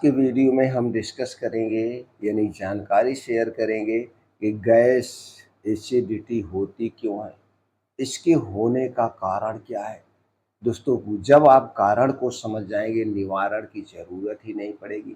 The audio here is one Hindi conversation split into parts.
के वीडियो में हम डिस्कस करेंगे यानी जानकारी शेयर करेंगे कि गैस एसिडिटी होती क्यों है, इसके होने का कारण क्या है। दोस्तों, जब आप कारण को समझ जाएंगे निवारण की ज़रूरत ही नहीं पड़ेगी।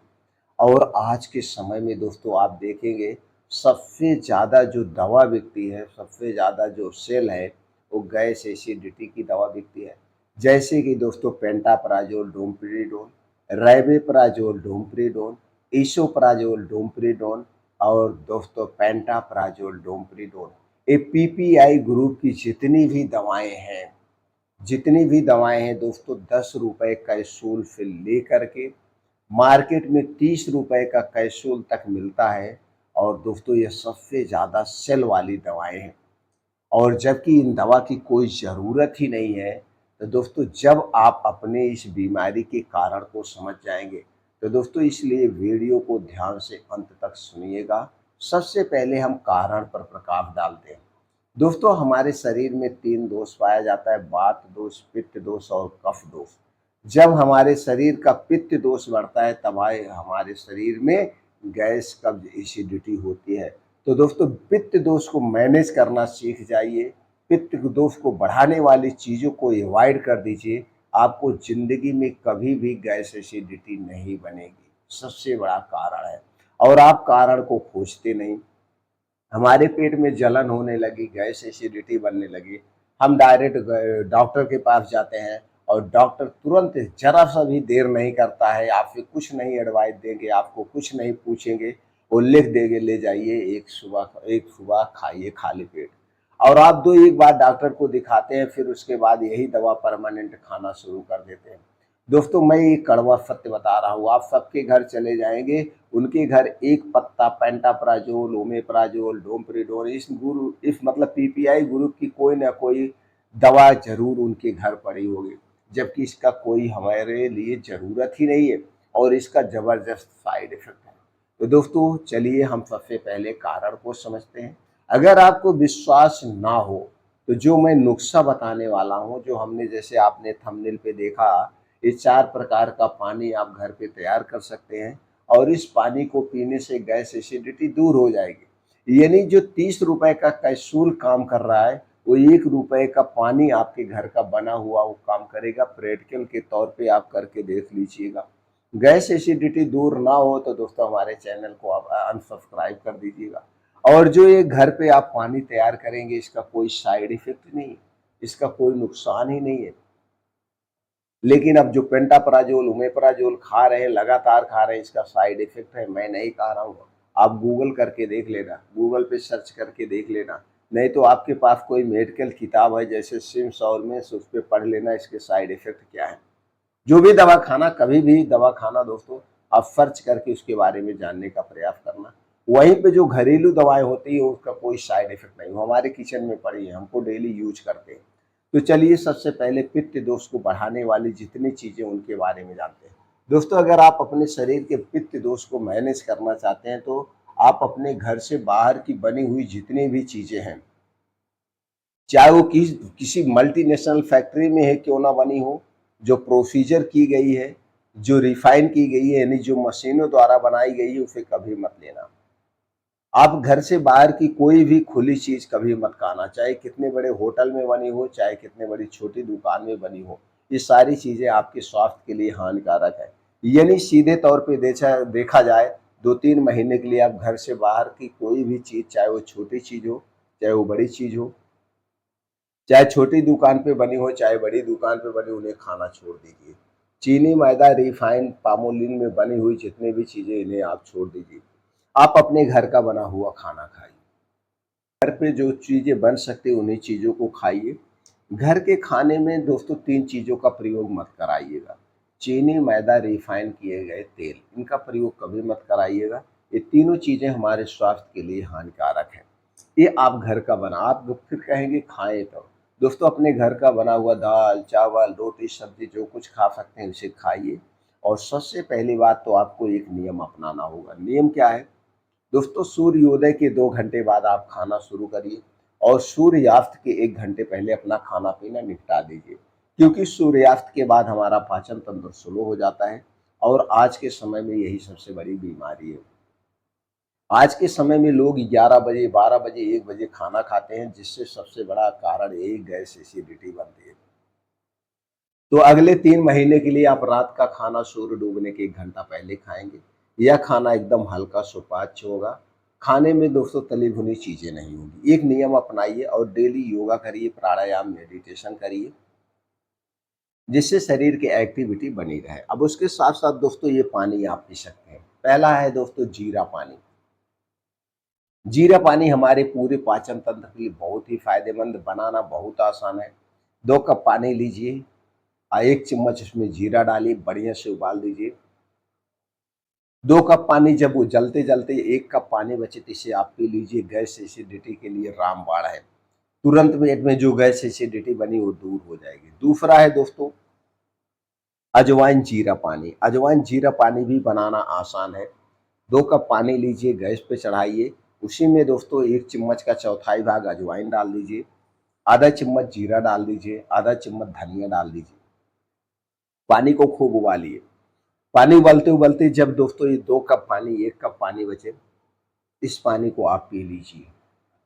और आज के समय में दोस्तों आप देखेंगे सबसे ज़्यादा जो दवा बिकती है, सबसे ज़्यादा जो सेल है, वो गैस एसिडिटी की दवा बिकती है। जैसे कि दोस्तों पेंटाप्राजोल, डोमपेरिडोन, रेबेप्राजोल, डोमपेरिडोन, इसोप्राजोल, डोमपेरिडोन और दोस्तों पेंटाप्राजोल, डोमपेरिडोन। ये पीपीआई ग्रुप की जितनी भी दवाएं हैं दोस्तों 10 रुपए कैप्सूल ले करके मार्केट में 30 रुपए का कैप्सूल तक मिलता है। और दोस्तों ये सबसे ज़्यादा सेल वाली दवाएं हैं, और जबकि इन दवा की कोई ज़रूरत ही नहीं है। तो दोस्तों जब आप अपने इस बीमारी के कारण को समझ जाएंगे, तो दोस्तों इसलिए वीडियो को ध्यान से अंत तक सुनिएगा। सबसे पहले हम कारण पर प्रकाश डालते हैं। दोस्तों हमारे शरीर में 3 दोष पाया जाता है, वात दोष, पित्त दोष और कफ दोष। जब हमारे शरीर का पित्त दोष बढ़ता है तब हमारे शरीर में गैस, कब्ज, एसिडिटी होती है। तो दोस्तों पित्त दोष को मैनेज करना सीख जाइए, पित्त दोष को बढ़ाने वाली चीज़ों को अवॉइड कर दीजिए। आपको ज़िंदगी में कभी भी गैस एसिडिटी नहीं बनेगी, सबसे बड़ा कारण है। और आप कारण को खोजते नहीं। हमारे पेट में जलन होने लगी, गैस एसिडिटी बनने लगी, हम डायरेक्ट डॉक्टर के पास जाते हैं और डॉक्टर तुरंत जरा सा भी देर नहीं करता है, आपसे कुछ नहीं एडवाइस देंगे, आपको कुछ नहीं पूछेंगे, वो लिख देंगे ले जाइए एक सुबह खाइए खाली पेट। और आप दो एक बार डॉक्टर को दिखाते हैं, फिर उसके बाद यही दवा परमानेंट खाना शुरू कर देते हैं। दोस्तों मैं ये कड़वा सत्य बता रहा हूँ, आप सबके घर चले जाएंगे, उनके घर एक पत्ता पेंटाप्राजोल, ओमेप्राजोल, डोमपेरिडोन, इस मतलब पीपीआई ग्रुप की कोई ना कोई दवा जरूर उनके घर पड़ी होगी, जबकि इसका कोई हमारे लिए ज़रूरत ही नहीं है और इसका ज़बरदस्त साइड इफ़ेक्ट है। तो दोस्तों चलिए हम सबसे पहले कारण को समझते हैं। अगर आपको विश्वास ना हो तो जो मैं नुस्खा बताने वाला हूँ, जो हमने जैसे आपने थंबनेल पे देखा, ये 4 प्रकार का पानी आप घर पे तैयार कर सकते हैं और इस पानी को पीने से गैस एसिडिटी दूर हो जाएगी। यानी जो 30 रुपए का कैप्सूल काम कर रहा है, वो 1 रुपए का पानी आपके घर का बना हुआ वो काम करेगा। प्रैक्टिकल के तौर पे आप करके देख लीजिएगा। गैस एसिडिटी दूर ना हो तो दोस्तों हमारे चैनल को आप अनसब्सक्राइब कर दीजिएगा। और जो ये घर पे आप पानी तैयार करेंगे, इसका कोई साइड इफेक्ट नहीं है, इसका कोई नुकसान ही नहीं है। लेकिन अब जो पेंटाप्राजोल, ओमेप्राजोल खा रहे हैं, लगातार खा रहे हैं, इसका साइड इफेक्ट है। मैं नहीं कह रहा हूँ, आप गूगल करके देख लेना, गूगल पे सर्च करके देख लेना, नहीं तो आपके पास कोई मेडिकल किताब है जैसे सिम्स और मेंस, उस पर पढ़ लेना इसके साइड इफेक्ट क्या है। जो भी दवा खाना, कभी भी दवा खाना दोस्तों आप सर्च करके उसके बारे में जानने का प्रयास करना। वहीं पे जो घरेलू दवाएं होती है उसका कोई साइड इफेक्ट नहीं, वो हमारे किचन में पड़ी है, हमको डेली यूज करते हैं। तो चलिए सबसे पहले पित्त दोष को बढ़ाने वाली जितनी चीज़ें उनके बारे में जानते हैं। दोस्तों अगर आप अपने शरीर के पित्त दोष को मैनेज करना चाहते हैं तो आप अपने घर से बाहर की बनी हुई जितनी भी चीज़ें हैं, चाहे वो किसी मल्टीनेशनल फैक्ट्री में है क्यों ना बनी हो, जो प्रोसीजर की गई है, जो रिफाइन की गई है, यानी जो मशीनों द्वारा बनाई गई है, उसे कभी मत लेना। आप घर से बाहर की कोई भी खुली चीज़ कभी मत खाना, चाहे कितने बड़े होटल में बनी हो, चाहे कितने बड़ी छोटी दुकान में बनी हो। ये सारी चीज़ें आपके स्वास्थ्य के लिए हानिकारक है। यानी सीधे तौर पे देखा जाए 2-3 महीने के लिए आप घर से बाहर की कोई भी चीज़, चाहे वो छोटी चीज़ हो, चाहे वो बड़ी चीज़ हो, चाहे छोटी दुकान पे बनी हो, चाहे बड़ी दुकान पे बनी, उन्हें खाना छोड़ दीजिए। चीनी, मैदा, रिफाइंड, पामोलिन में बनी हुई जितनी भी चीज़ें, इन्हें आप छोड़ दीजिए। आप अपने घर का बना हुआ खाना खाइए। घर पे जो चीज़ें बन सकती उन्हीं चीज़ों को खाइए। घर के खाने में दोस्तों 3 चीज़ों का प्रयोग मत कराइएगा। चीनी, मैदा, रिफाइन किए गए तेल, इनका प्रयोग कभी मत कराइएगा। ये तीनों चीज़ें हमारे स्वास्थ्य के लिए हानिकारक हैं। ये आप घर का बना, आप फिर कहेंगे खाएँ तो। दोस्तों अपने घर का बना हुआ दाल, चावल, रोटी, सब्ज़ी जो कुछ खा सकते हैं उसे खाइए। और सबसे पहली बात तो आपको एक नियम अपनाना होगा। नियम क्या है? दोस्तों सूर्योदय के 2 घंटे बाद आप खाना शुरू करिए और सूर्यास्त के 1 घंटे पहले अपना खाना पीना निपटा दीजिए, क्योंकि सूर्यास्त के बाद हमारा पाचन तंत्र स्लो हो जाता है और आज के समय में यही सबसे बड़ी बीमारी है। आज के समय में लोग 11 बजे, 12 बजे, 1 बजे खाना खाते हैं, जिससे सबसे बड़ा कारण यही गैस एसिडिटी बनती है। तो अगले 3 महीने के लिए आप रात का खाना सूर्य डूबने के 1 घंटा पहले खाएँगे। यह खाना एकदम हल्का सुपाच्य होगा। खाने में दोस्तों तली भुनी चीज़ें नहीं होंगी। एक नियम अपनाइए और डेली योगा करिए, प्राणायाम, मेडिटेशन करिए, जिससे शरीर की एक्टिविटी बनी रहे। अब उसके साथ-साथ दोस्तों ये पानी आप पी सकते हैं। पहला है दोस्तों जीरा पानी। जीरा पानी हमारे पूरे पाचन तंत्र के लिए बहुत ही फ़ायदेमंद, बनाना बहुत आसान है। 2 कप पानी लीजिए, 1 चम्मच इसमें जीरा डालिए, बढ़िया से उबाल दीजिए। 2 कप पानी जब वो जलते-जलते 1 कप पानी बचे तो इसे आप पी लीजिए। गैस एसिडिटी के लिए रामबाण है। तुरंत मिनट में जो गैस एसिडिटी बनी वो दूर हो जाएगी। दूसरा है दोस्तों अजवाइन जीरा पानी। अजवाइन जीरा पानी भी बनाना आसान है। 2 कप पानी लीजिए, गैस पे चढ़ाइए, उसी में दोस्तों 1 चम्मच का चौथाई भाग अजवाइन डाल दीजिए, आधा चम्मच जीरा डाल दीजिए, आधा चम्मच धनिया डाल दीजिए। पानी को खूब उबालिए। पानी उबलते-उबलते जब दोस्तों ये 2 कप पानी, 1 कप पानी बचे, इस पानी को आप पी लीजिए।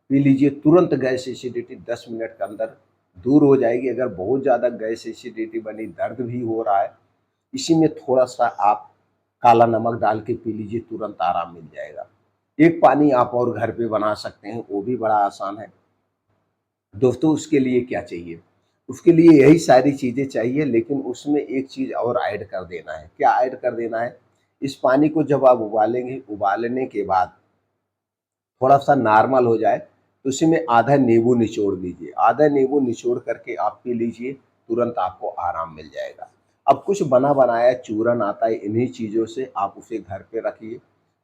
पी लीजिए, तुरंत गैस एसिडिटी 10 मिनट के अंदर दूर हो जाएगी। अगर बहुत ज़्यादा गैस एसिडिटी बनी, दर्द भी हो रहा है, इसी में थोड़ा-सा आप काला नमक डाल के पी लीजिए, तुरंत आराम मिल जाएगा। एक पानी आप और घर पे बना सकते हैं, वो भी बड़ा आसान है। दोस्तों उसके लिए क्या चाहिए? उसके लिए यही सारी चीज़ें चाहिए, लेकिन उसमें एक चीज़ और ऐड कर देना है। क्या ऐड कर देना है? इस पानी को जब आप उबालेंगे, उबालने के बाद थोड़ा-सा नॉर्मल हो जाए, तो उसी में आधा नींबू निचोड़ दीजिए। आधा नींबू निचोड़ करके आप पी लीजिए, तुरंत आपको आराम मिल जाएगा। अब कुछ बना-बनाया चूरन आता है, इन्हीं चीज़ों से आप उसे घर पे रखिए।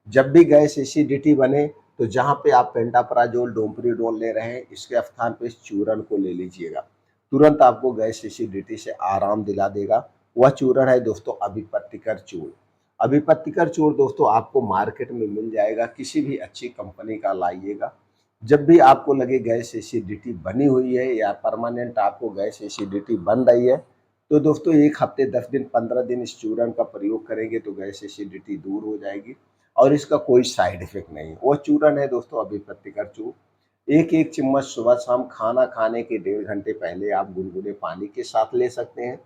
जब भी गैस एसिडिटी बने, तो जहाँ पे आप पेंटाप्राज़ोल, डोमपेरिडोल ले रहे हैं, इसके स्थान पे इस चूरन को ले लीजिएगा। तुरंत आपको गैस एसिडिटी से आराम दिला देगा। वह चूरन है दोस्तों अभिपत्तिकर चूर्ण। अभिपत्तिकर चूर्ण दोस्तों आपको मार्केट में मिल जाएगा, किसी भी अच्छी कंपनी का लाइएगा। जब भी आपको लगे गैस एसिडिटी बनी हुई है या परमानेंट आपको गैस एसिडिटी बन रही है, तो दोस्तों 1 हफ्ते, 10 दिन, 15 दिन इस चूर्ण का प्रयोग करेंगे तो गैस एसिडिटी दूर हो जाएगी और इसका कोई साइड इफ़ेक्ट नहीं है। वो चूर्ण है दोस्तों अभिपत्तिकर चूर्ण। 1-1 चम्मच सुबह-शाम खाना खाने के 1.5 घंटे पहले आप गुनगुने पानी के साथ ले सकते हैं,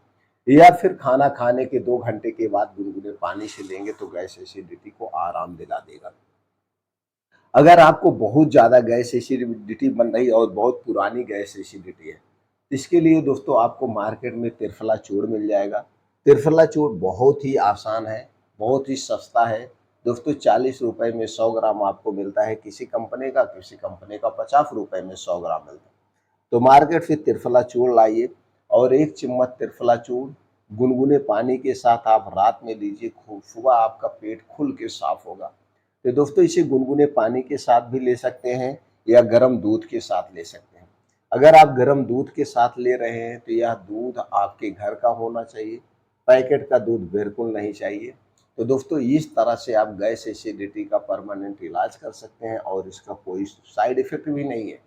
या फिर खाना खाने के 2 घंटे के बाद गुनगुने पानी से लेंगे तो गैस एसिडिटी को आराम दिला देगा। अगर आपको बहुत ज़्यादा गैस एसिडिटी बन रही है और बहुत पुरानी गैस एसिडिटी है, इसके लिए दोस्तों आपको मार्केट में त्रिफला चूर्ण मिल जाएगा। त्रिफला चूर्ण बहुत ही आसान है, बहुत ही सस्ता है। दोस्तों 40 रुपए में 100 ग्राम आपको मिलता है, किसी कंपनी का 50 रुपए में 100 ग्राम मिलता है। तो मार्केट से त्रिफला चूर्ण लाइए और 1 चम्मच त्रिफला चूर्ण गुनगुने पानी के साथ आप रात में लीजिए, खूब सुबह आपका पेट खुल के साफ होगा। तो दोस्तों इसे गुनगुने पानी के साथ भी ले सकते हैं या गर्म दूध के साथ ले सकते हैं। अगर आप गर्म दूध के साथ ले रहे हैं तो यह दूध आपके घर का होना चाहिए, पैकेट का दूध बिल्कुल नहीं चाहिए। तो दोस्तों इस तरह से आप गैस एसिडिटी का परमानेंट इलाज कर सकते हैं और इसका कोई साइड इफ़ेक्ट भी नहीं है।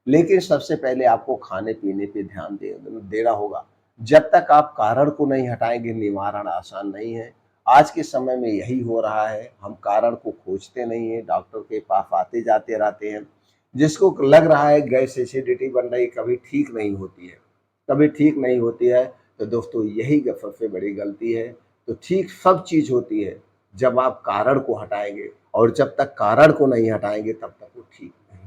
लेकिन सबसे पहले आपको खाने-पीने पे ध्यान देना होगा। जब तक आप कारण को नहीं हटाएँगे, निवारण आसान नहीं है। आज के समय में यही हो रहा है, हम कारण को खोजते नहीं हैं, डॉक्टर के पास आते-जाते रहते हैं। जिसको लग रहा है गैस एसिडिटी बन रही, कभी ठीक नहीं होती है, कभी ठीक नहीं होती है, तो दोस्तों यही सबसे बड़ी गलती है। तो ठीक सब चीज़ होती है, जब आप कारण को हटाएँगे और जब तक कारण को नहीं हटाएँगे तब तक